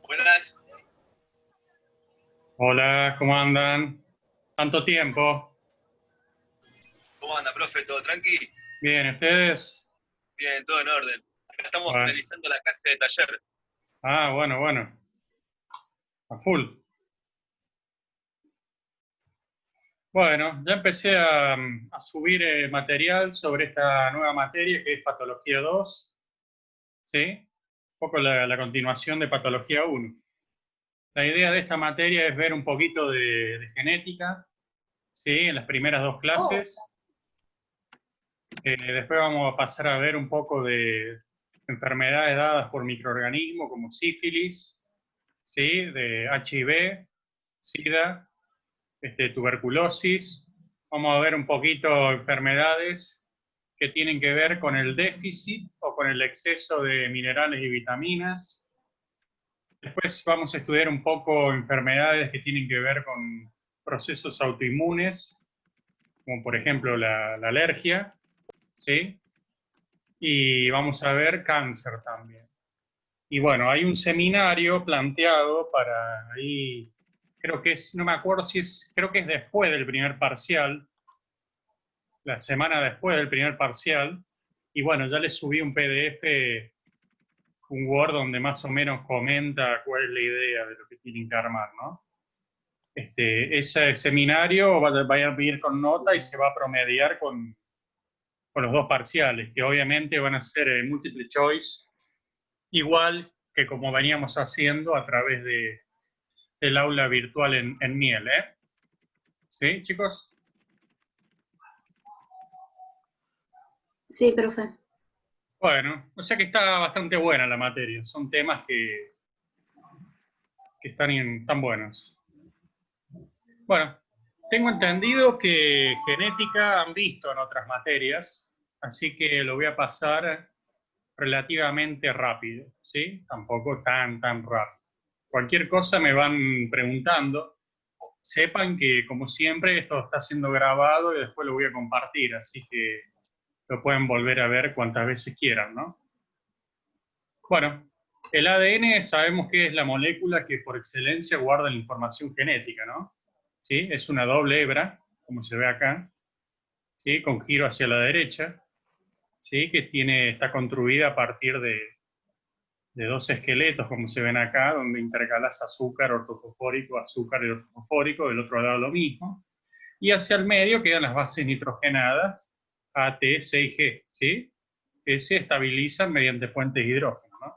Buenas, Hola, ¿cómo andan? ¿Tanto tiempo? ¿cómo anda, profe? ¿Todo tranqui? Bien, ¿ustedes? Bien, todo en orden. Acá estamos Bueno. finalizando la clase de taller. Ah, bueno, bueno, a full. Bueno, ya empecé a subir material sobre esta nueva materia que es Patología 2, ¿sí? Un poco la continuación de Patología 1. La idea de esta materia es ver un poquito de genética, ¿sí? En las primeras dos clases. Después vamos a pasar a ver un poco de enfermedades dadas por microorganismos como sífilis, ¿sí? De HIV, SIDA, tuberculosis. Vamos a ver un poquito enfermedades que tienen que ver con el déficit o con el exceso de minerales y vitaminas. Después vamos a estudiar un poco enfermedades que tienen que ver con procesos autoinmunes, como por ejemplo la alergia, ¿sí? Y vamos a ver cáncer también. Y bueno, hay un seminario planteado para ahí, creo que es, no me acuerdo si es, creo que es después del primer parcial, la semana después del primer parcial. Y bueno, ya les subí un PDF, un Word donde más o menos comenta cuál es la idea de lo que tienen que armar, ¿no? Ese seminario va a ir con nota y se va a promediar con los dos parciales, que obviamente van a ser multiple choice, igual que como veníamos haciendo a través del aula virtual en Miel, ¿eh? ¿Sí, chicos? Sí, profe. Bueno, o sea que está bastante buena la materia, son temas que están buenos. Bueno, tengo entendido que genética han visto en otras materias, así que lo voy a pasar relativamente rápido, ¿sí? Tampoco tan rápido. Cualquier cosa me van preguntando. Sepan que, como siempre, esto está siendo grabado y después lo voy a compartir, así que lo pueden volver a ver cuantas veces quieran, ¿no? Bueno, el ADN sabemos que es la molécula que por excelencia guarda la información genética, ¿no? ¿Sí? Es una doble hebra, como se ve acá, ¿sí? Con giro hacia la derecha, ¿sí? Que está construida a partir de dos esqueletos, como se ven acá, donde intercalas azúcar ortofosfórico, azúcar y ortofosfórico, del otro lado lo mismo. Y hacia el medio quedan las bases nitrogenadas, A, T, C y G, ¿sí? Que se estabilizan mediante fuentes de hidrógeno, ¿no?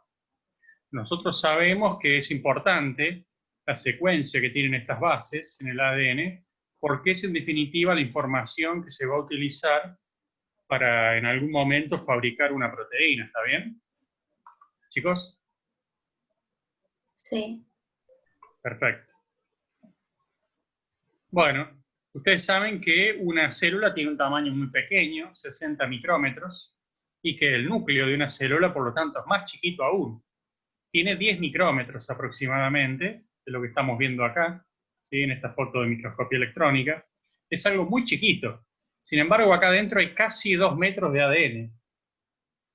Nosotros sabemos que es importante la secuencia que tienen estas bases en el ADN, porque es en definitiva la información que se va a utilizar para en algún momento fabricar una proteína, ¿está bien? Chicos, Sí. perfecto. Bueno, ustedes saben que una célula tiene un tamaño muy pequeño, 60 micrómetros, y que el núcleo de una célula, por lo tanto, es más chiquito aún. Tiene 10 micrómetros aproximadamente, de lo que estamos viendo acá, ¿sí? En esta foto de microscopía electrónica. Es algo muy chiquito. Sin embargo, acá adentro hay casi 2 metros de ADN.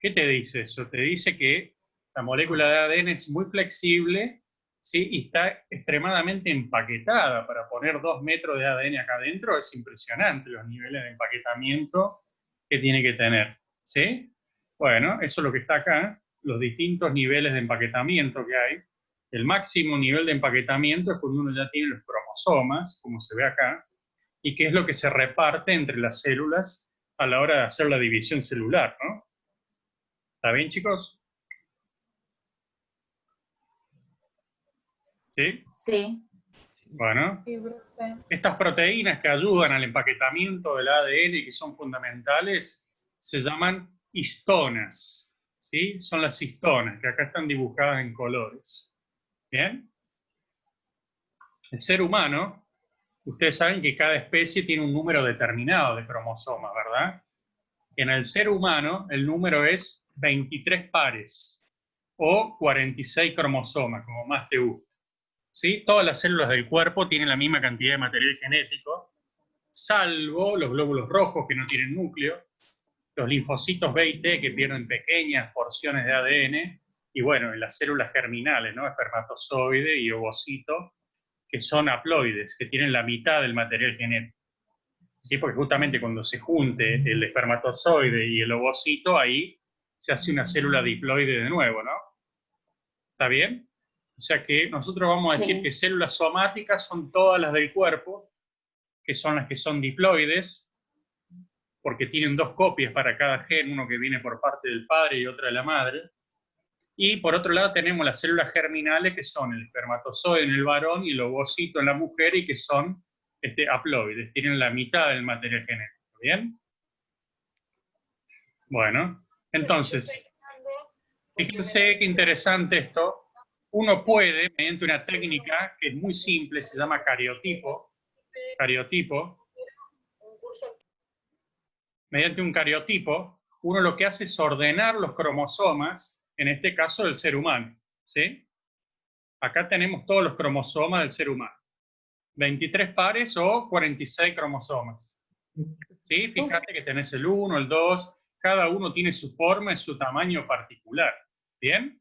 ¿Qué te dice eso? Te dice que la molécula de ADN es muy flexible, ¿sí? Y está extremadamente empaquetada. Para poner 2 metros de ADN acá adentro es impresionante los niveles de empaquetamiento que tiene que tener, ¿sí? Bueno, eso es lo que está acá, los distintos niveles de empaquetamiento que hay. El máximo nivel de empaquetamiento es cuando uno ya tiene los cromosomas, como se ve acá, y que es lo que se reparte entre las células a la hora de hacer la división celular, ¿no? ¿Está bien, chicos? ¿Sí? Sí. Bueno, Sí, profe. estas proteínas que ayudan al empaquetamiento del ADN y que son fundamentales se llaman histonas, ¿sí? Son las histonas, que acá están dibujadas en colores. ¿Bien? El ser humano, ustedes saben que cada especie tiene un número determinado de cromosomas, ¿verdad? En el ser humano el número es 23 pares o 46 cromosomas, como más te guste. ¿Sí? Todas las células del cuerpo tienen la misma cantidad de material genético, salvo los glóbulos rojos que no tienen núcleo, los linfocitos B y T que pierden pequeñas porciones de ADN, y bueno, en las células germinales, ¿no? Espermatozoide y ovocito, que son haploides, que tienen la mitad del material genético. ¿Sí? Porque justamente cuando se junte el espermatozoide y el ovocito, ahí se hace una célula diploide de nuevo, ¿no? ¿Está bien? O sea que nosotros vamos a decir Sí. que células somáticas son todas las del cuerpo, que son las que son diploides, porque tienen 2 copias para cada gen, uno que viene por parte del padre y otra de la madre. Y por otro lado tenemos las células germinales, que son el espermatozoide en el varón y el ovocito en la mujer, y que son haploides, tienen la mitad del material genético. ¿Bien? Bueno, entonces, fíjense qué interesante esto. Uno puede, mediante una técnica que es muy simple, se llama cariotipo, mediante un cariotipo, uno lo que hace es ordenar los cromosomas, en este caso del ser humano, ¿sí? Acá tenemos todos los cromosomas del ser humano. 23 pares o 46 cromosomas. ¿Sí? Fíjate que tenés el 1, el 2, cada uno tiene su forma y su tamaño particular. ¿Bien?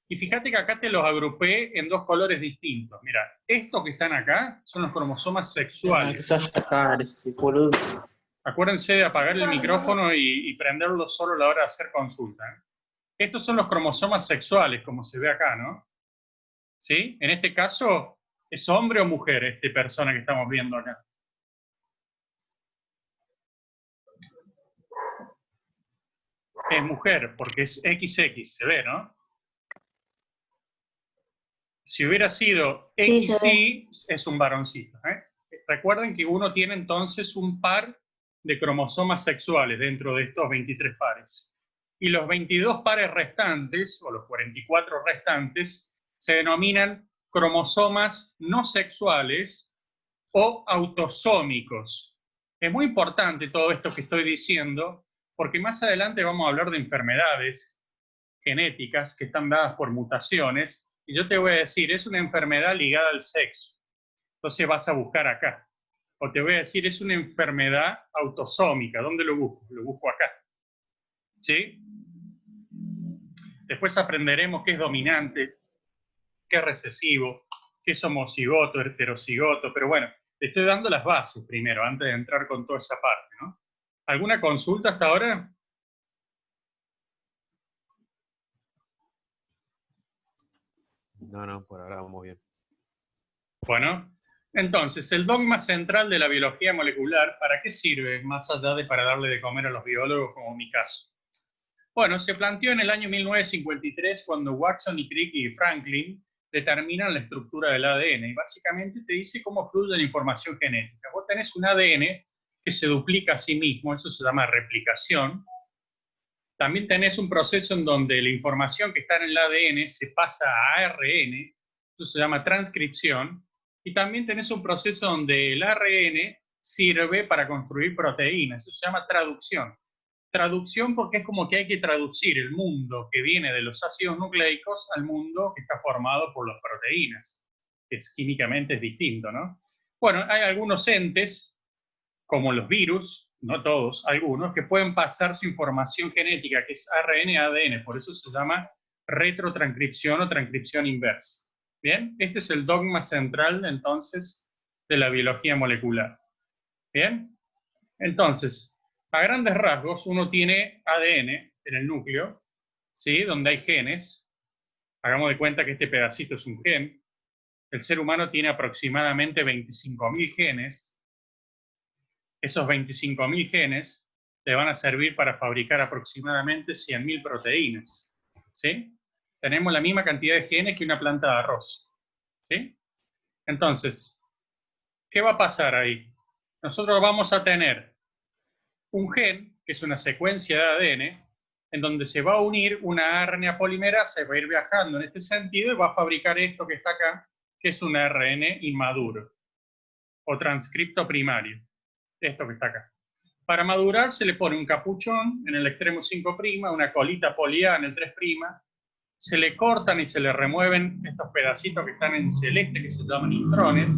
Y fíjate que acá te los agrupé en 2 colores distintos. Mira, estos que están acá son los cromosomas sexuales. Acuérdense de apagar el micrófono y prenderlo solo a la hora de hacer consulta. Estos son los cromosomas sexuales, como se ve acá, ¿no? ¿Sí? En este caso, ¿es hombre o mujer esta persona que estamos viendo acá? Es mujer, porque es XX, se ve, ¿no? Si hubiera sido Sí, XY, es un varoncito. Recuerden que uno tiene entonces un par de cromosomas sexuales dentro de estos 23 pares. Y los 22 pares restantes, o los 44 restantes, se denominan cromosomas no sexuales o autosómicos. Es muy importante todo esto que estoy diciendo, porque más adelante vamos a hablar de enfermedades genéticas que están dadas por mutaciones, y yo te voy a decir, es una enfermedad ligada al sexo. Entonces vas a buscar acá. O te voy a decir, es una enfermedad autosómica. ¿Dónde lo busco? Lo busco acá. ¿Sí? Después aprenderemos qué es dominante, qué es recesivo, qué es homocigoto, heterocigoto, pero bueno, te estoy dando las bases primero, antes de entrar con toda esa parte, ¿no? ¿Alguna consulta hasta ahora? No, por ahora vamos bien. Bueno, entonces, el dogma central de la biología molecular, ¿para qué sirve? Más allá de para darle de comer a los biólogos, como mi caso. Bueno, se planteó en el año 1953, cuando Watson y Crick y Franklin determinan la estructura del ADN, y básicamente te dice cómo fluye la información genética. Vos tenés un ADN que se duplica a sí mismo, eso se llama replicación. También tenés un proceso en donde la información que está en el ADN se pasa a ARN, eso se llama transcripción. Y también tenés un proceso donde el ARN sirve para construir proteínas, eso se llama traducción. Traducción porque es como que hay que traducir el mundo que viene de los ácidos nucleicos al mundo que está formado por las proteínas, que químicamente es distinto, ¿no? Bueno, hay algunos entes, como los virus, no todos, algunos, que pueden pasar su información genética, que es ARN a ADN, por eso se llama retrotranscripción o transcripción inversa. Bien, este es el dogma central, entonces, de la biología molecular. Bien, entonces, a grandes rasgos, uno tiene ADN en el núcleo, ¿sí? Donde hay genes. Hagamos de cuenta que este pedacito es un gen. El ser humano tiene aproximadamente 25.000 genes. Esos 25.000 genes le van a servir para fabricar aproximadamente 100.000 proteínas, ¿sí? Tenemos la misma cantidad de genes que una planta de arroz, ¿sí? Entonces, ¿qué va a pasar ahí? Nosotros vamos a tener un gen, que es una secuencia de ADN, en donde se va a unir una RNA polimerasa, va a ir viajando en este sentido y va a fabricar esto que está acá, que es un ARN inmaduro, o transcripto primario, esto que está acá. Para madurar se le pone un capuchón en el extremo 5', una colita poliada en el 3', se le cortan y se le remueven estos pedacitos que están en celeste, que se llaman intrones,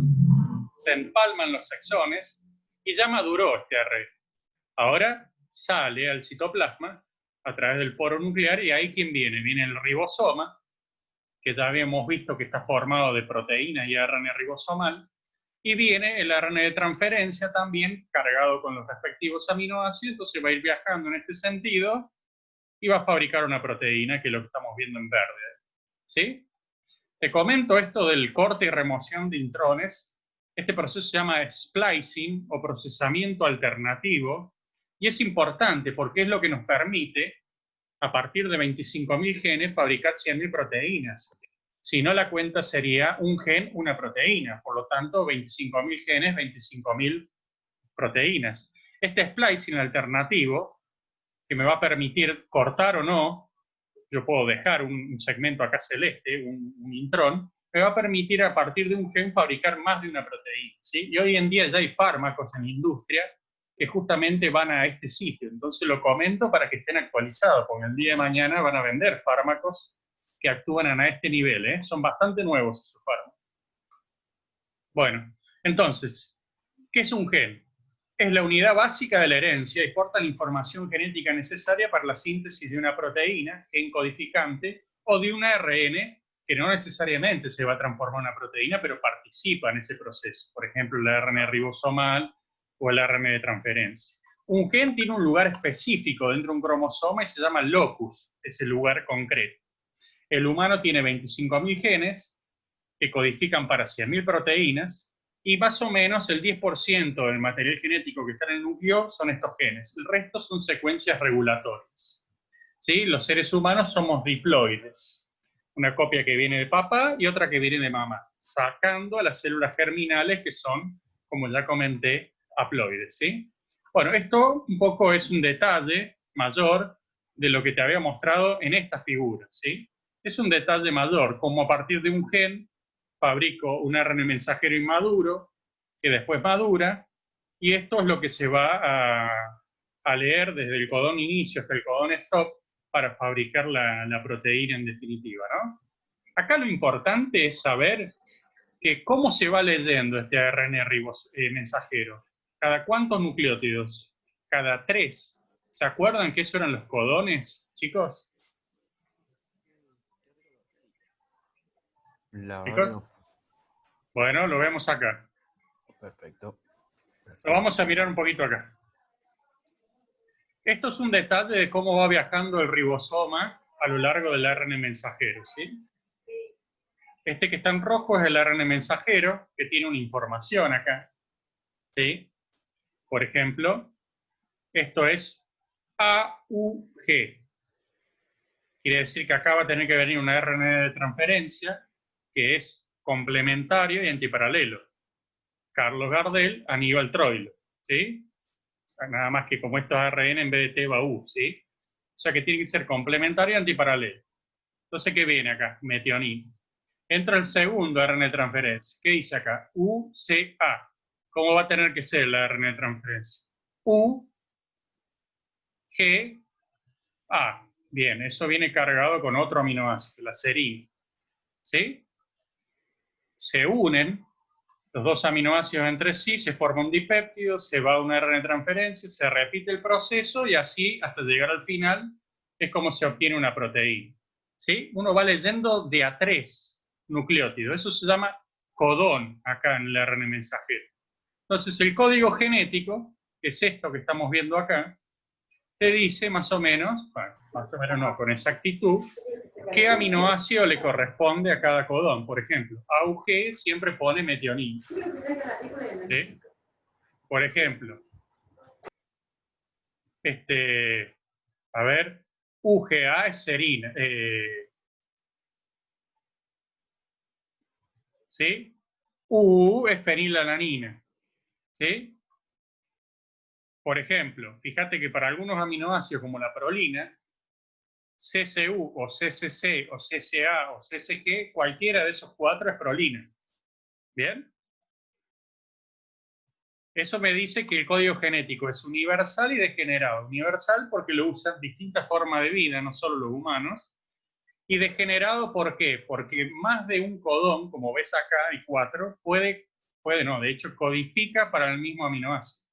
se empalman los exones, y ya maduró este ARN. Ahora sale al citoplasma a través del poro nuclear, y ahí ¿quién viene? Viene el ribosoma, que ya habíamos visto que está formado de proteínas y ARN ribosomal, y viene el ARN de transferencia también cargado con los respectivos aminoácidos, entonces va a ir viajando en este sentido y va a fabricar una proteína, que es lo que estamos viendo en verde. ¿Sí? Te comento esto del corte y remoción de intrones. Este proceso se llama splicing o procesamiento alternativo, y es importante porque es lo que nos permite, a partir de 25.000 genes, fabricar 100.000 proteínas. Si no, la cuenta sería un gen, una proteína. Por lo tanto, 25.000 genes, 25.000 proteínas. Este splicing alternativo, que me va a permitir cortar o no, yo puedo dejar un segmento acá celeste, un intrón, me va a permitir a partir de un gen fabricar más de una proteína. ¿Sí? Y hoy en día ya hay fármacos en la industria que justamente van a este sitio. Entonces lo comento para que estén actualizados, porque el día de mañana van a vender fármacos que actúan a este nivel, ¿eh? Son bastante nuevos esos fármacos. Bueno, entonces, ¿qué es un gen? Es la unidad básica de la herencia y porta la información genética necesaria para la síntesis de una proteína, gen codificante, o de un ARN, que no necesariamente se va a transformar en una proteína, pero participa en ese proceso. Por ejemplo, el ARN ribosomal o el ARN de transferencia. Un gen tiene un lugar específico dentro de un cromosoma y se llama locus, ese lugar concreto. El humano tiene 25.000 genes que codifican para 100.000 proteínas, y más o menos el 10% del material genético que está en el núcleo son estos genes. El resto son secuencias regulatorias. ¿Sí? Los seres humanos somos diploides. Una copia que viene de papá y otra que viene de mamá, sacando a las células germinales que son, como ya comenté, haploides. ¿Sí? Bueno, esto un poco es un detalle mayor de lo que te había mostrado en esta figura. ¿Sí? Es un detalle mayor, como a partir de un gen fabrico un ARN mensajero inmaduro, que después madura, y esto es lo que se va a leer desde el codón inicio hasta el codón stop para fabricar la proteína en definitiva, ¿no? Acá lo importante es saber que cómo se va leyendo este ARN mensajero. ¿Cada cuántos nucleótidos? Cada 3. ¿Se acuerdan que eso eran los codones, chicos? ¿Chicos? Bueno, lo vemos acá. Perfecto. Gracias. Lo vamos a mirar un poquito acá. Esto es un detalle de cómo va viajando el ribosoma a lo largo del ARN mensajero, ¿sí? Este que está en rojo es el ARN mensajero, que tiene una información acá, ¿sí? Por ejemplo, esto es AUG. Quiere decir que acá va a tener que venir un ARN de transferencia, que es complementario y antiparalelo. Carlos Gardel, Aníbal Troilo, ¿sí? O sea, nada más que como esto es ARN, en vez de T va U, ¿sí? O sea que tiene que ser complementario y antiparalelo. Entonces, ¿qué viene acá? Metionina. Entra el segundo ARN de transferencia. ¿Qué dice acá? UCA. ¿Cómo va a tener que ser la ARN de transferencia? UGA. Bien, eso viene cargado con otro aminoácido, la serina. ¿Sí? Se unen los dos aminoácidos entre sí, se forma un dipéptido, se va a una ARN de transferencia, se repite el proceso y así, hasta llegar al final, es como se obtiene una proteína. ¿Sí? Uno va leyendo de a 3 nucleótidos. Eso se llama codón acá en el ARN mensajero. Entonces, el código genético, que es esto que estamos viendo acá, te dice más o menos, bueno, más o menos no, con exactitud, qué aminoácido le corresponde a cada codón. Por ejemplo, AUG siempre pone metionina. ¿Sí? Por ejemplo, a ver, UGA es serina. ¿Sí? U es fenilalanina. ¿Sí? Por ejemplo, fíjate que para algunos aminoácidos como la prolina, CCU o CCC o CCA o CCG, cualquiera de esos 4 es prolina. ¿Bien? Eso me dice que el código genético es universal y degenerado. Universal porque lo usan distintas formas de vida, no solo los humanos. Y degenerado, ¿por qué? Porque más de un codón, como ves acá, hay 4, puede no, de hecho codifica para el mismo aminoácido.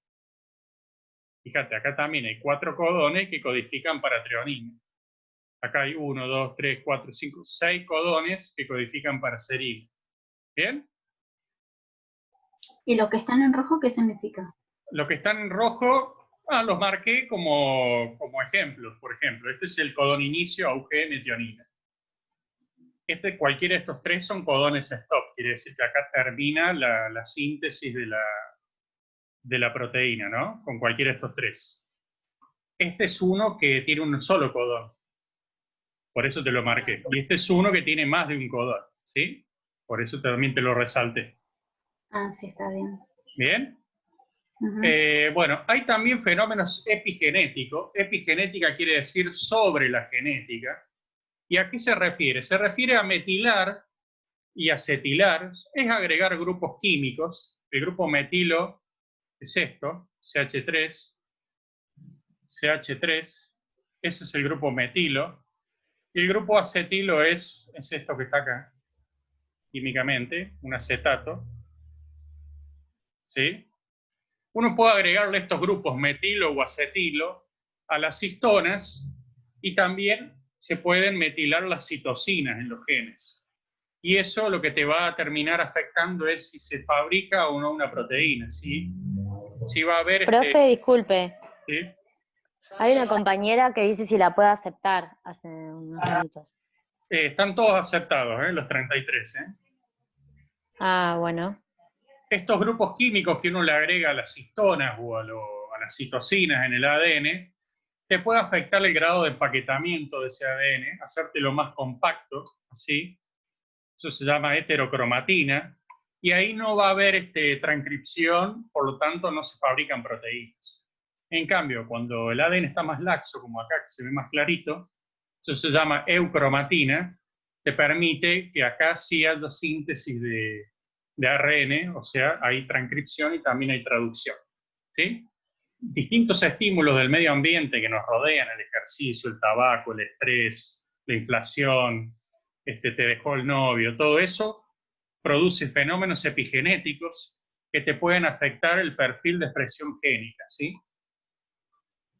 Fíjate, acá también hay 4 codones que codifican para treonina. Acá hay 1, 2, 3, 4, 5, 6 codones que codifican para serina. ¿Bien? ¿Y los que están en rojo qué significa? Los que están en rojo, los marqué como ejemplos. Por ejemplo, este es el codón inicio, AUG, metionina. Cualquiera de estos 3 son codones stop. Quiere decir que acá termina la síntesis de la proteína, ¿no? Con cualquiera de estos 3. Este es uno que tiene un solo codón. Por eso te lo marqué. Y este es uno que tiene más de un codón, ¿sí? Por eso también te lo resalté. Ah, sí, está bien. ¿Bien? Ujú. Bueno, hay también fenómenos epigenéticos. Epigenética quiere decir sobre la genética. ¿Y a qué se refiere? Se refiere a metilar y acetilar. Es agregar grupos químicos. El grupo metilo es esto, CH3. CH3. Ese es el grupo metilo. Y el grupo acetilo es esto que está acá, químicamente, un acetato. ¿Sí? Uno puede agregarle estos grupos metilo o acetilo a las histonas y también se pueden metilar las citocinas en los genes. Y eso lo que te va a terminar afectando es si se fabrica o no una proteína. ¿Sí? Si va a haber Profe, disculpe. ¿sí? Hay una compañera que dice si la puede aceptar hace unos minutos. Están todos aceptados, los 33. Ah, bueno. Estos grupos químicos que uno le agrega a las histonas o a las citocinas en el ADN, te puede afectar el grado de empaquetamiento de ese ADN, hacértelo más compacto, así. Eso se llama heterocromatina, y ahí no va a haber transcripción, por lo tanto no se fabrican proteínas. En cambio, cuando el ADN está más laxo, como acá que se ve más clarito, eso se llama eucromatina, te permite que acá sí haya síntesis de ARN, o sea, hay transcripción y también hay traducción. ¿Sí? Distintos estímulos del medio ambiente que nos rodean, el ejercicio, el tabaco, el estrés, la inflación, te dejó el novio, todo eso produce fenómenos epigenéticos que te pueden afectar el perfil de expresión génica, ¿sí?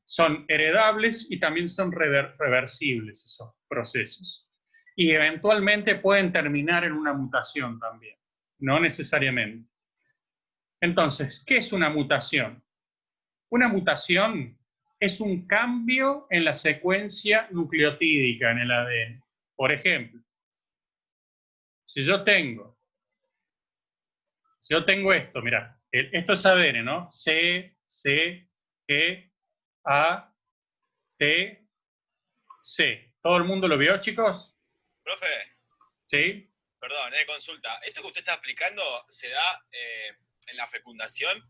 Son heredables y también son reversibles esos procesos. Y eventualmente pueden terminar en una mutación también, no necesariamente. Entonces, ¿qué es una mutación? Una mutación es un cambio en la secuencia nucleotídica en el ADN. Por ejemplo, si yo tengo esto, mirá, esto es ADN, ¿no? C, G, A, T, C. ¿Todo el mundo lo vio, chicos? Profe, ¿Sí? perdón, consulta. ¿Esto que usted está explicando se da en la fecundación?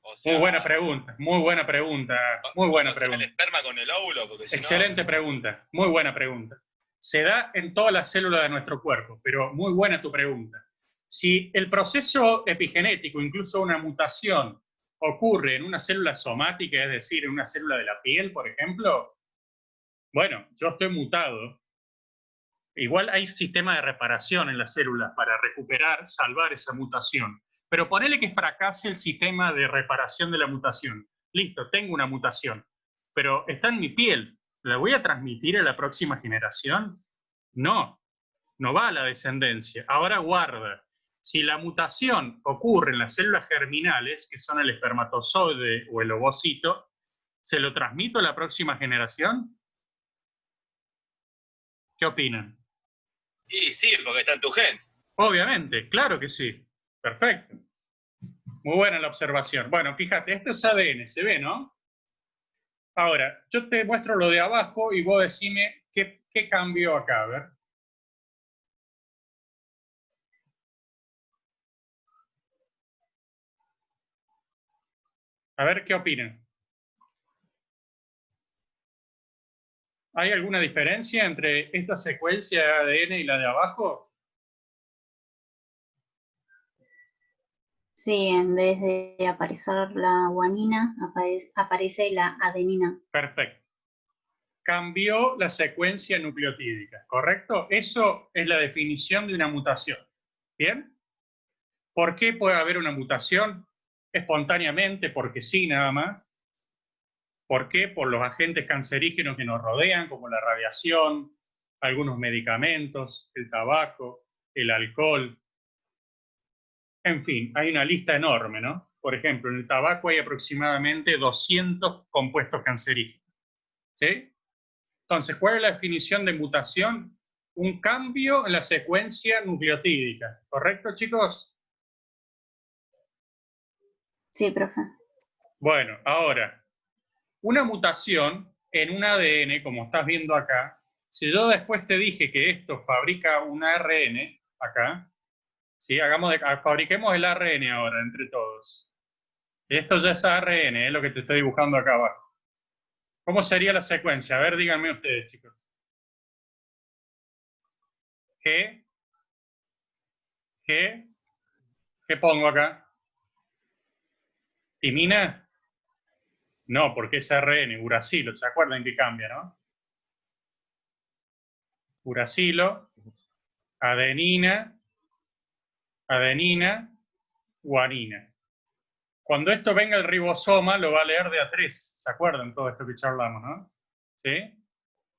O sea, Muy buena pregunta, muy buena pregunta, muy buena pregunta. ¿El esperma con el óvulo? Porque si Excelente pregunta, muy buena pregunta. Se da en todas las células de nuestro cuerpo, pero muy buena tu pregunta. Si el proceso epigenético, incluso una mutación, ocurre en una célula somática, es decir, en una célula de la piel, por ejemplo, bueno, yo estoy mutado. Igual hay sistema de reparación en las células para recuperar, salvar esa mutación. Pero ponele que fracase el sistema de reparación de la mutación. Listo, tengo una mutación, pero está en mi piel. ¿La voy a transmitir a la próxima generación? No, no va a la descendencia. Ahora guarda, si la mutación ocurre en las células germinales, que son el espermatozoide o el ovocito, ¿se lo transmito a la próxima generación? ¿Qué opinan? Y sí, porque está en tu gen. Obviamente, claro que sí. Perfecto. Muy buena la observación. Bueno, fíjate, esto es ADN, ¿se ve, no? Ahora, yo te muestro lo de abajo y vos decime qué cambió acá, a ver. A ver qué opinan. ¿Hay alguna diferencia entre esta secuencia de ADN y la de abajo? Sí, en vez de aparecer la guanina, aparece la adenina. Perfecto. Cambió la secuencia nucleotídica, ¿correcto? Eso es la definición de una mutación. ¿Bien? ¿Por qué puede haber una mutación? Espontáneamente, porque sí, nada más. ¿Por qué? Por los agentes cancerígenos que nos rodean, como la radiación, algunos medicamentos, el tabaco, el alcohol. En fin, hay una lista enorme, ¿no? Por ejemplo, en el tabaco hay aproximadamente 200 compuestos cancerígenos. ¿Sí? Entonces, ¿cuál es la definición de mutación? Un cambio en la secuencia nucleotídica. ¿Correcto, chicos? Sí, profe. Bueno, ahora, una mutación en un ADN, como estás viendo acá, si yo después te dije que esto fabrica un ARN, acá, ¿sí? Fabriquemos el ARN ahora entre todos. Esto ya es ARN, es lo que te estoy dibujando acá abajo. ¿Cómo sería la secuencia? A ver, díganme ustedes, chicos. ¿Qué pongo acá? ¿Timina? No, porque es ARN, uracilo. ¿Se acuerdan que cambia, no? Uracilo, adenina, guanina. Cuando esto venga el ribosoma, lo va a leer de a 3. ¿Se acuerdan todo esto que charlamos, no? ¿Sí?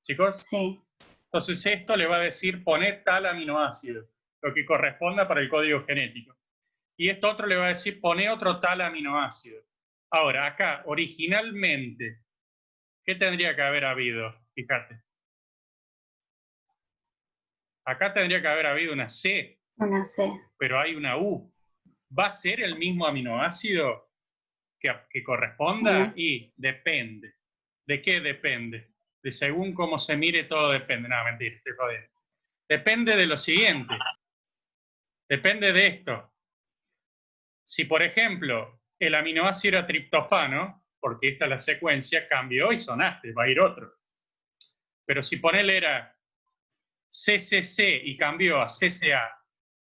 ¿Chicos? Sí. Entonces esto le va a decir poner tal aminoácido, lo que corresponda para el código genético. Y esto otro le va a decir poner otro tal aminoácido. Ahora, acá, originalmente, ¿qué tendría que haber habido? Fíjate. Acá tendría que haber habido una C. Una C. Pero hay una U. ¿Va a ser el mismo aminoácido que corresponda? Y depende. ¿De qué depende? De según cómo se mire, todo depende. No, mentira, estoy jodiendo. Depende de lo siguiente. Depende de esto. Si, por ejemplo, el aminoácido era triptofano, porque esta es la secuencia, cambió y sonaste, va a ir otro. Pero si ponele era CCC y cambió a CCA,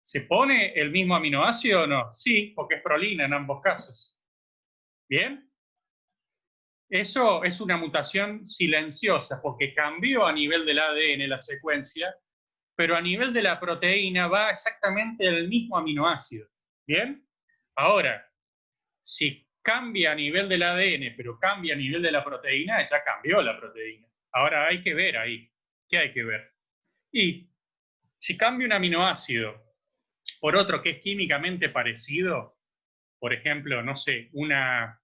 ¿se pone el mismo aminoácido o no? Sí, porque es prolina en ambos casos. ¿Bien? Eso es una mutación silenciosa, porque cambió a nivel del ADN la secuencia, pero a nivel de la proteína va exactamente el mismo aminoácido. ¿Bien? Ahora, si cambia a nivel del ADN, pero cambia a nivel de la proteína, ya cambió la proteína. Ahora hay que ver ahí. ¿Qué hay que ver? Y si cambia un aminoácido por otro que es químicamente parecido, por ejemplo, no sé, una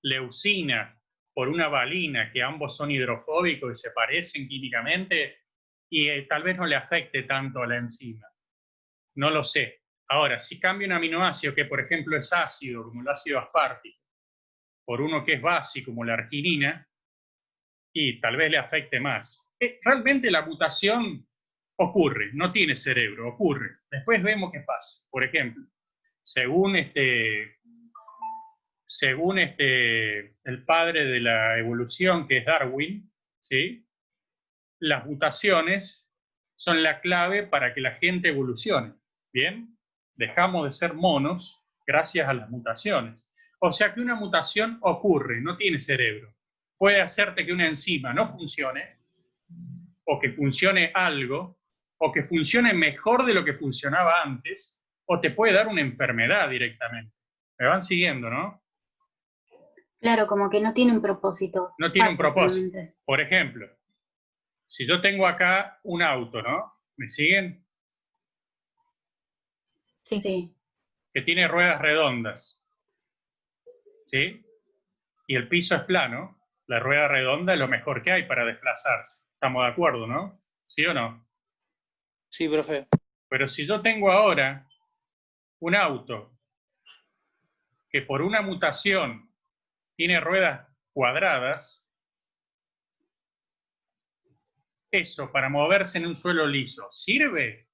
leucina por una valina, que ambos son hidrofóbicos y se parecen químicamente, y tal vez no le afecte tanto a la enzima. No lo sé. Ahora, si cambia un aminoácido que, por ejemplo, es ácido, como el ácido aspartico, por uno que es básico, como la arginina, y tal vez le afecte más. Realmente la mutación ocurre, no tiene cerebro, ocurre. Después vemos qué pasa. Por ejemplo, según el padre de la evolución, que es Darwin, ¿sí? Las mutaciones son la clave para que la gente evolucione. ¿Bien? Dejamos de ser monos gracias a las mutaciones. O sea que una mutación ocurre, no tiene cerebro. Puede hacerte que una enzima no funcione, o que funcione algo, o que funcione mejor de lo que funcionaba antes, o te puede dar una enfermedad directamente. ¿Me van siguiendo, no? Claro, como que no tiene un propósito. No tiene un propósito. Solamente. Por ejemplo, si yo tengo acá un auto, ¿no? ¿Me siguen? Sí. Que tiene ruedas redondas, ¿sí? Y el piso es plano, la rueda redonda es lo mejor que hay para desplazarse. ¿Estamos de acuerdo, no? ¿Sí o no? Sí, profe. Pero si yo tengo ahora un auto que por una mutación tiene ruedas cuadradas, eso para moverse en un suelo liso, ¿sirve?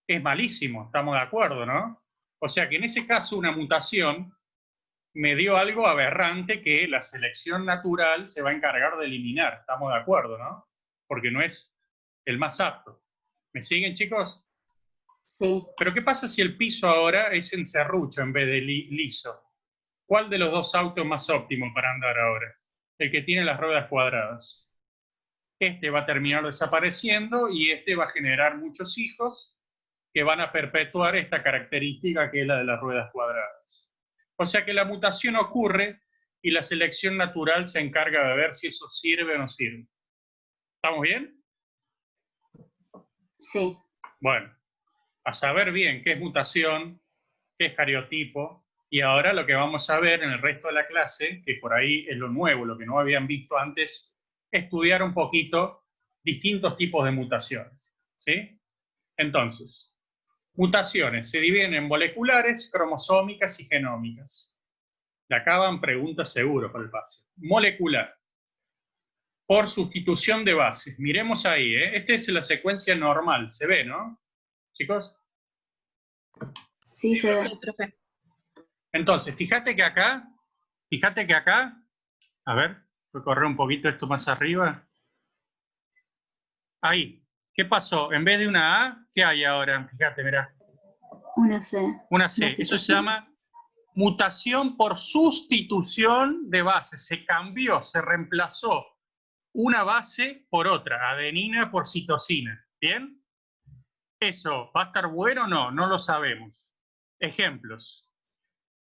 Es malísimo, estamos de acuerdo, ¿no? O sea que en ese caso una mutación me dio algo aberrante que la selección natural se va a encargar de eliminar. Estamos de acuerdo, ¿no? Porque no es el más apto. ¿Me siguen, chicos? Sí. Pero ¿qué pasa si el piso ahora es en serrucho en vez de liso? ¿Cuál de los dos autos es más óptimo para andar ahora? El que tiene las ruedas cuadradas. Este va a terminar desapareciendo y este va a generar muchos hijos que van a perpetuar esta característica que es la de las ruedas cuadradas. O sea que la mutación ocurre y la selección natural se encarga de ver si eso sirve o no sirve. ¿Estamos bien? Sí. Bueno, a saber bien qué es mutación, qué es cariotipo, y ahora lo que vamos a ver en el resto de la clase, que por ahí es lo nuevo, lo que no habían visto antes, estudiar un poquito distintos tipos de mutaciones, ¿sí? Entonces, mutaciones se dividen en moleculares, cromosómicas y genómicas. De acá van preguntas seguro para el pase. Molecular. Por sustitución de bases. Miremos ahí, ¿eh? Esta es la secuencia normal. ¿Se ve, no? Chicos. Sí, se ve. Sí, profe. Entonces, fíjate que acá, a ver, voy a correr un poquito esto más arriba. Ahí. ¿Qué pasó? En vez de una A, ¿qué hay ahora? Fíjate, mirá. Una C. Una C. Una Eso se situación. llama mutación por sustitución de bases. Se cambió, se reemplazó una base por otra, adenina por citosina. ¿Bien? ¿Eso va a estar bueno o no? No lo sabemos. Ejemplos.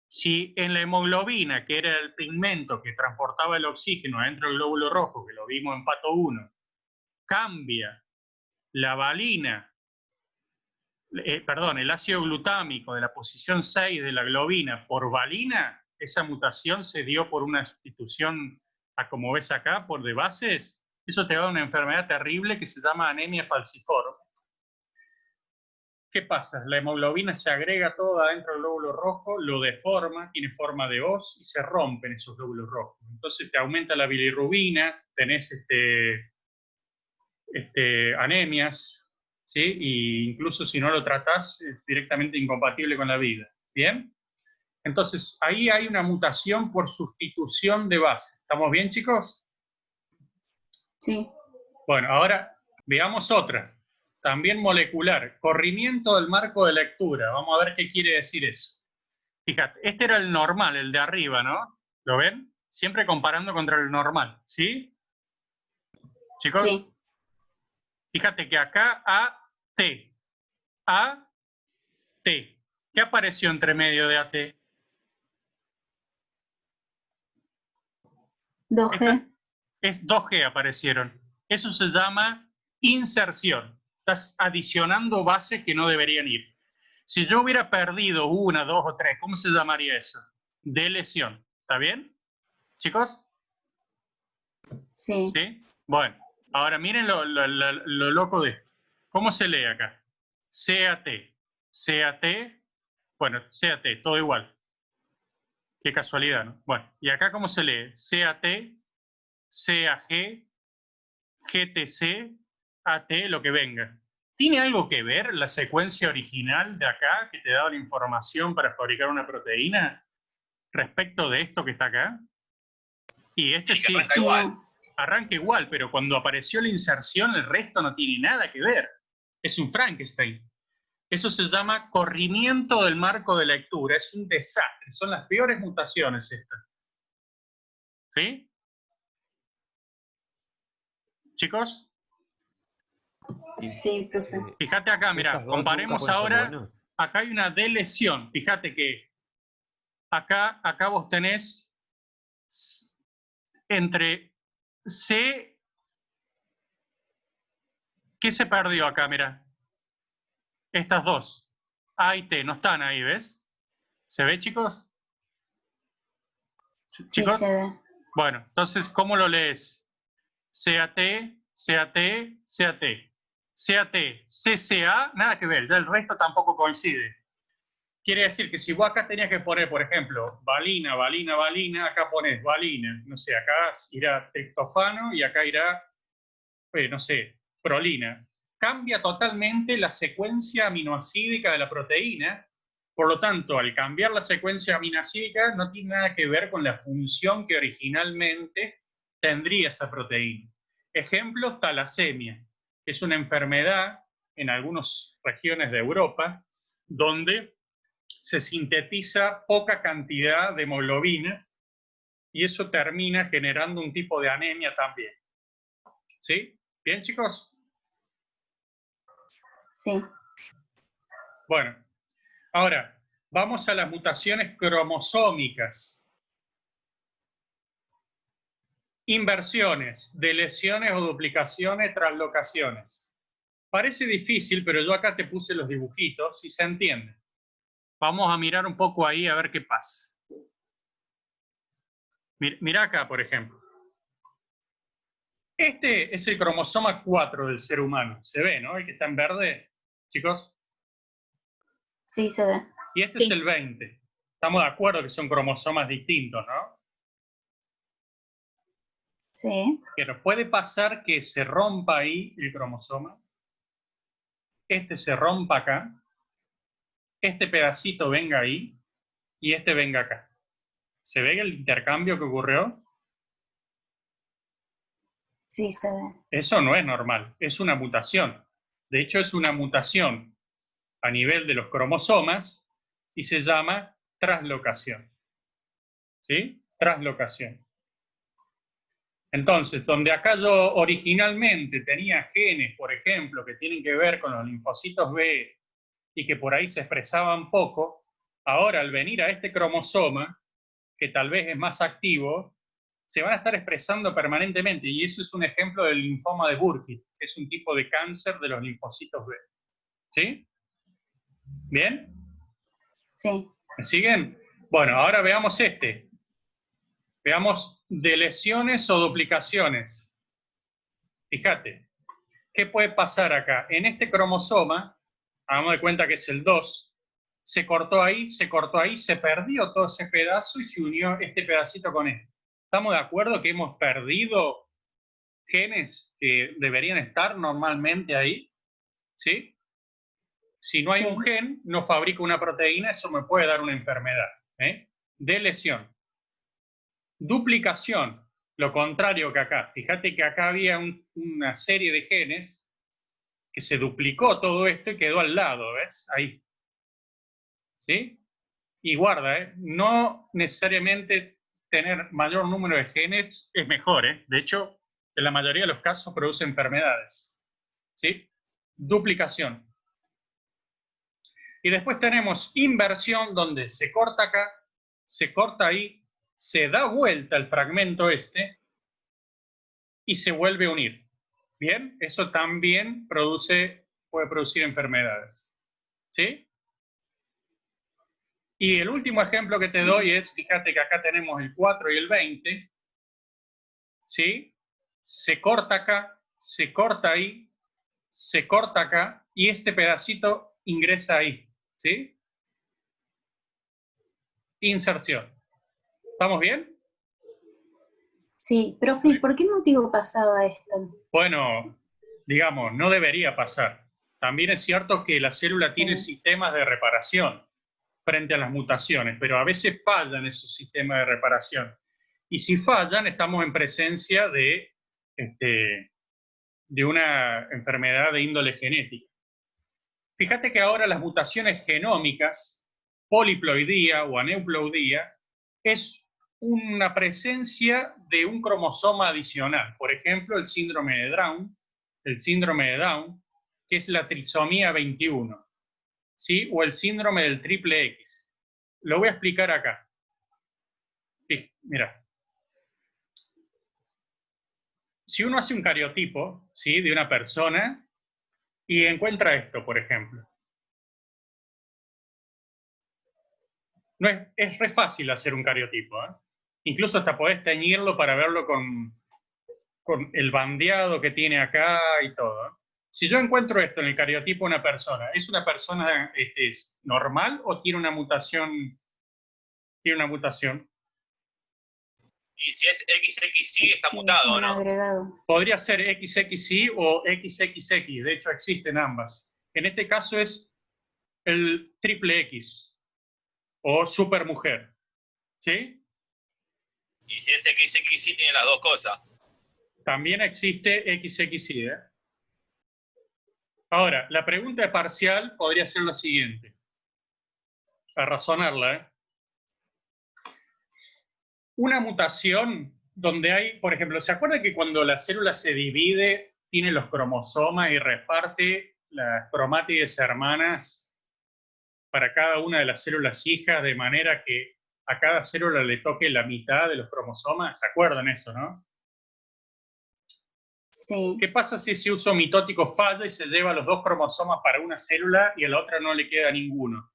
Si en la hemoglobina, que era el pigmento que transportaba el oxígeno adentro del glóbulo rojo, que lo vimos en pato 1, cambia la valina, el ácido glutámico de la posición 6 de la globina por valina, esa mutación se dio por una sustitución, como ves acá, por de bases. Eso te da una enfermedad terrible que se llama anemia falciforme. ¿Qué pasa? La hemoglobina se agrega toda dentro del glóbulo rojo, lo deforma, tiene forma de hoz y se rompen esos glóbulos rojos. Entonces te aumenta la bilirrubina, tenés anemias, ¿sí? Y incluso si no lo tratás, es directamente incompatible con la vida. ¿Bien? Entonces, ahí hay una mutación por sustitución de base. ¿Estamos bien, chicos? Sí. Bueno, ahora veamos otra. También molecular. Corrimiento del marco de lectura. Vamos a ver qué quiere decir eso. Fíjate, este era el normal, el de arriba, ¿no? ¿Lo ven? Siempre comparando contra el normal, ¿sí? ¿Chicos? Sí. Fíjate que acá AT. AT. ¿Qué apareció entre medio de AT? 2G. Es 2G aparecieron. Eso se llama inserción. Estás adicionando bases que no deberían ir. Si yo hubiera perdido una, dos o tres, ¿cómo se llamaría eso? Delesión. ¿Está bien? ¿Chicos? Sí. ¿Sí? Bueno, ahora miren lo loco de esto. ¿Cómo se lee acá? CAT. CAT. Bueno, CAT, todo igual. Qué casualidad, ¿no? Bueno, ¿y acá cómo se lee? CAT, CAG, GTC, AT, lo que venga. ¿Tiene algo que ver la secuencia original de acá que te daba la información para fabricar una proteína respecto de esto que está acá? Y este sí, arranca igual. arranca igual, pero cuando apareció la inserción el resto no tiene nada que ver. Es un Frankenstein. Eso se llama corrimiento del marco de lectura. Es un desastre. Son las peores mutaciones estas. ¿Sí? ¿Chicos? Sí, profe. Fíjate acá, mira, Estas dos comparemos nunca pueden ser ahora. buenas. Acá hay una delesión. Fíjate que acá vos tenés entre C. ¿Qué se perdió acá? Mira. Estas dos. A y T no están ahí, ¿ves? ¿Se ve, chicos? Sí, ¿Chicos? se ve. Bueno, entonces, ¿cómo lo lees? CAT, CAT, CAT. CAT, CCA, nada que ver, ya el resto tampoco coincide. Quiere decir que si vos acá tenías que poner, por ejemplo, valina, valina, valina, acá pones valina, no sé, acá irá triptofano y acá irá, no sé, prolina. Cambia totalmente la secuencia aminoácidica de la proteína, por lo tanto, al cambiar la secuencia aminoácidica no tiene nada que ver con la función que originalmente tendría esa proteína. Ejemplo, talasemia. Es una enfermedad en algunas regiones de Europa donde se sintetiza poca cantidad de hemoglobina y eso termina generando un tipo de anemia también. ¿Sí? ¿Bien, chicos? Sí. Bueno, ahora vamos a las mutaciones cromosómicas. Inversiones, deleciones o duplicaciones, translocaciones. Parece difícil, pero yo acá te puse los dibujitos y se entiende. Vamos a mirar un poco ahí a ver qué pasa. Mira acá, por ejemplo. Este es el cromosoma 4 del ser humano. ¿Se ve, no? El que está en verde, chicos. Sí, se ve. Y este Sí. es el 20. Estamos de acuerdo que son cromosomas distintos, ¿no? Sí. Pero puede pasar que se rompa ahí el cromosoma. Este se rompa acá. Este pedacito venga ahí. Y este venga acá. ¿Se ve el intercambio que ocurrió? Sí, se ve. Eso no es normal. Es una mutación. De hecho, es una mutación a nivel de los cromosomas y se llama translocación. ¿Sí? Translocación. Entonces, donde acá yo originalmente tenía genes, por ejemplo, que tienen que ver con los linfocitos B y que por ahí se expresaban poco, ahora al venir a este cromosoma, que tal vez es más activo, se van a estar expresando permanentemente. Y eso es un ejemplo del linfoma de Burkitt, que es un tipo de cáncer de los linfocitos B. ¿Sí? ¿Bien? Sí. ¿Me siguen? Bueno, ahora veamos este. Veamos deleciones o duplicaciones. Fíjate, ¿qué puede pasar acá? En este cromosoma, hagamos de cuenta que es el 2, se cortó ahí, se perdió todo ese pedazo y se unió este pedacito con este. ¿Estamos de acuerdo que hemos perdido genes que deberían estar normalmente ahí? ¿Sí? Si no hay un gen, no fabrica una proteína, eso me puede dar una enfermedad. De lesión. Duplicación. Lo contrario que acá. Fíjate que acá había una serie de genes que se duplicó todo esto y quedó al lado, ¿ves? Ahí. ¿Sí? Y guarda, no necesariamente tener mayor número de genes es mejor, De hecho, en la mayoría de los casos produce enfermedades. ¿Sí? Duplicación. Y después tenemos inversión, donde se corta acá, se corta ahí, se da vuelta el fragmento este y se vuelve a unir. Bien, eso también puede producir enfermedades. ¿Sí? Y el último ejemplo que te doy es, fíjate que acá tenemos el 4 y el 20. ¿Sí? Se corta acá, se corta ahí, se corta acá y este pedacito ingresa ahí. ¿Sí? Inserción. ¿Estamos bien? Sí, profe, ¿y por qué motivo pasaba esto? Bueno, digamos, no debería pasar. También es cierto que la célula tiene sistemas de reparación frente a las mutaciones, pero a veces fallan esos sistemas de reparación. Y si fallan, estamos en presencia de una enfermedad de índole genética. Fíjate que ahora las mutaciones genómicas, poliploidía o aneuploidía, es una presencia de un cromosoma adicional. Por ejemplo, el síndrome de Down, que es la trisomía 21, ¿sí? O el síndrome del triple X. Lo voy a explicar acá. Sí, mira. Si uno hace un cariotipo, ¿sí?, de una persona y encuentra esto, por ejemplo. No es re fácil hacer un cariotipo, Incluso hasta podés teñirlo para verlo con el bandeado que tiene acá y todo. Si yo encuentro esto en el cariotipo de una persona, ¿es una persona normal o tiene una mutación? Tiene una mutación. Y si es XXY está mutado, ¿no? Agregado. Podría ser XXY o XXX, de hecho existen ambas. En este caso es el triple X o supermujer. ¿Sí? Y si es XXY tiene las dos cosas. También existe XXY. Ahora, la pregunta parcial podría ser la siguiente. A razonarla, Una mutación donde hay, por ejemplo, ¿se acuerda que cuando la célula se divide, tiene los cromosomas y reparte las cromátides hermanas para cada una de las células hijas, de manera que a cada célula le toque la mitad de los cromosomas? ¿Se acuerdan eso, no? Sí. ¿Qué pasa si ese uso mitótico falla y se lleva los 2 cromosomas para una célula y a la otra no le queda ninguno?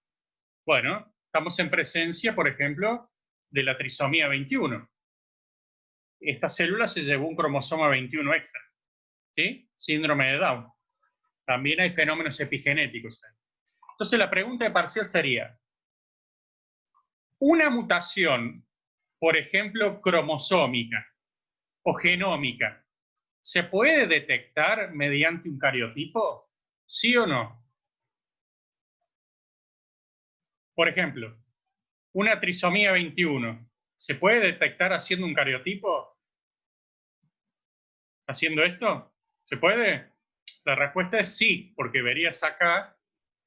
Bueno, estamos en presencia, por ejemplo, de la trisomía 21. Esta célula se llevó un cromosoma 21 extra, ¿sí? Síndrome de Down. También hay fenómenos epigenéticos. Entonces la pregunta de parcial sería, una mutación, por ejemplo, cromosómica o genómica, ¿se puede detectar mediante un cariotipo? ¿Sí o no? Por ejemplo, una trisomía 21, ¿se puede detectar haciendo un cariotipo? ¿Haciendo esto? ¿Se puede? La respuesta es sí, porque verías acá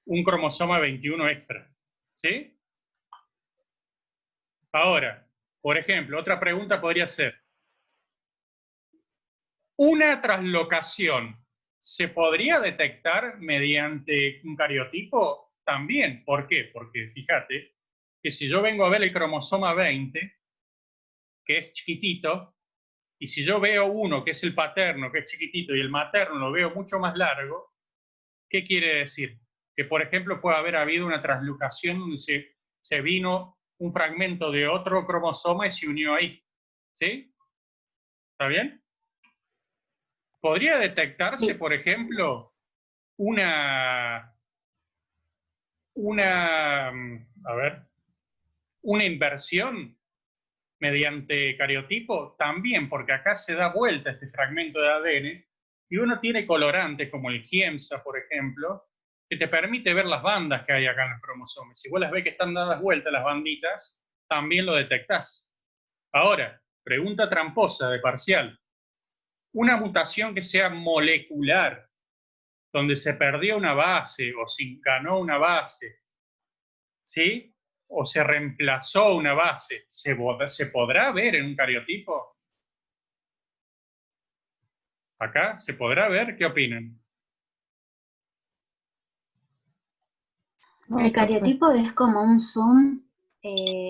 un cromosoma 21 extra. ¿Sí? Ahora, por ejemplo, otra pregunta podría ser, ¿una translocación se podría detectar mediante un cariotipo? También. ¿Por qué? Porque fíjate que si yo vengo a ver el cromosoma 20, que es chiquitito, y si yo veo uno que es el paterno, que es chiquitito, y el materno lo veo mucho más largo, ¿qué quiere decir? Que, por ejemplo, puede haber habido una translocación donde se vino un fragmento de otro cromosoma y se unió ahí. ¿Sí? ¿Está bien? ¿Podría detectarse, Sí. por ejemplo, una inversión mediante cariotipo? También, porque acá se da vuelta este fragmento de ADN y uno tiene colorantes como el GIEMSA, por ejemplo, que te permite ver las bandas que hay acá en los cromosomas. Si vos las ves que están dadas vueltas las banditas, también lo detectás. Ahora, pregunta tramposa de parcial. Una mutación que sea molecular, donde se perdió una base o se ganó una base, ¿sí? O se reemplazó una base, ¿se podrá ver en un cariotipo? ¿Acá se podrá ver? ¿Qué opinan? El cariotipo es como un zoom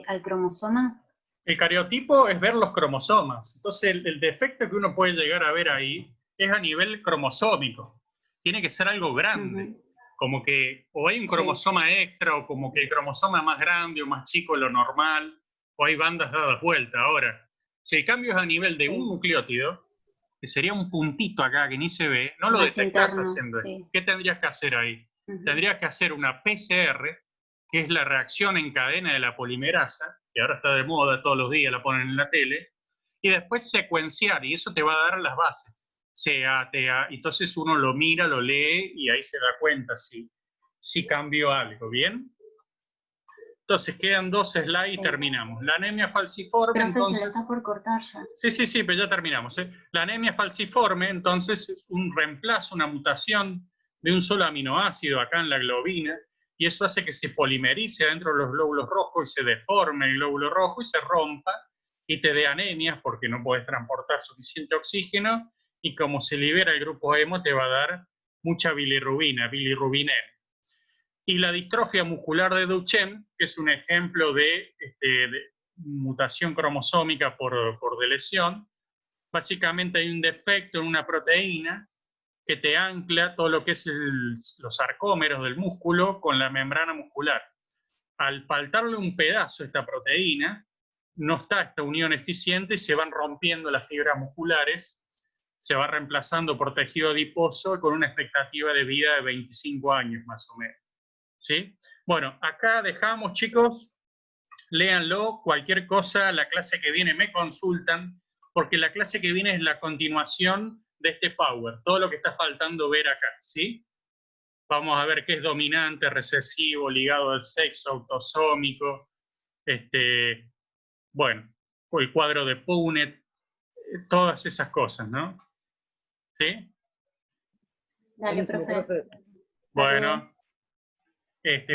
al cromosoma. El cariotipo es ver los cromosomas. Entonces, el defecto que uno puede llegar a ver ahí es a nivel cromosómico. Tiene que ser algo grande. Como que o hay un cromosoma extra, o como que el cromosoma es más grande o más chico de lo normal, o hay bandas dadas vuelta. Ahora, si el cambio es a nivel de un nucleótido, que sería un puntito acá que ni se ve, no lo Más detectás interno, haciendo sí. esto. ¿Qué tendrías que hacer ahí? Tendrías que hacer una PCR, que es la reacción en cadena de la polimerasa, que ahora está de moda, todos los días la ponen en la tele, y después secuenciar, y eso te va a dar las bases. CA, TA, entonces uno lo mira, lo lee, y ahí se da cuenta si cambió algo, ¿bien? Entonces quedan 2 slides y terminamos. La anemia falciforme, Profe, entonces... se lo está por cortar ya. Sí, pero ya terminamos. La anemia falciforme, entonces, es un reemplazo, una mutación de un solo aminoácido acá en la globina, y eso hace que se polimerice dentro de los glóbulos rojos y se deforme el glóbulo rojo y se rompa y te dé anemias porque no puedes transportar suficiente oxígeno, y como se libera el grupo hemo te va a dar mucha bilirrubina, bilirrubina. Y la distrofia muscular de Duchenne, que es un ejemplo de mutación cromosómica por lesión. Básicamente hay un defecto en una proteína que te ancla todo lo que es los sarcómeros del músculo con la membrana muscular. Al faltarle un pedazo a esta proteína, no está esta unión eficiente y se van rompiendo las fibras musculares, se va reemplazando por tejido adiposo con una expectativa de vida de 25 años más o menos. ¿Sí? Bueno, acá dejamos, chicos, léanlo, cualquier cosa, la clase que viene me consultan, porque la clase que viene es la continuación de este Power, todo lo que está faltando ver acá, ¿sí? Vamos a ver qué es dominante, recesivo, ligado al sexo, autosómico, bueno, el cuadro de Punnett, todas esas cosas, ¿no? ¿Sí? Dale, profe. Bueno.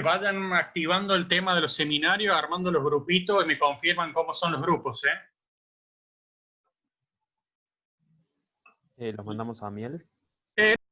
Vayan activando el tema de los seminarios, armando los grupitos y me confirman cómo son los grupos, ¿eh? Los mandamos a Miel.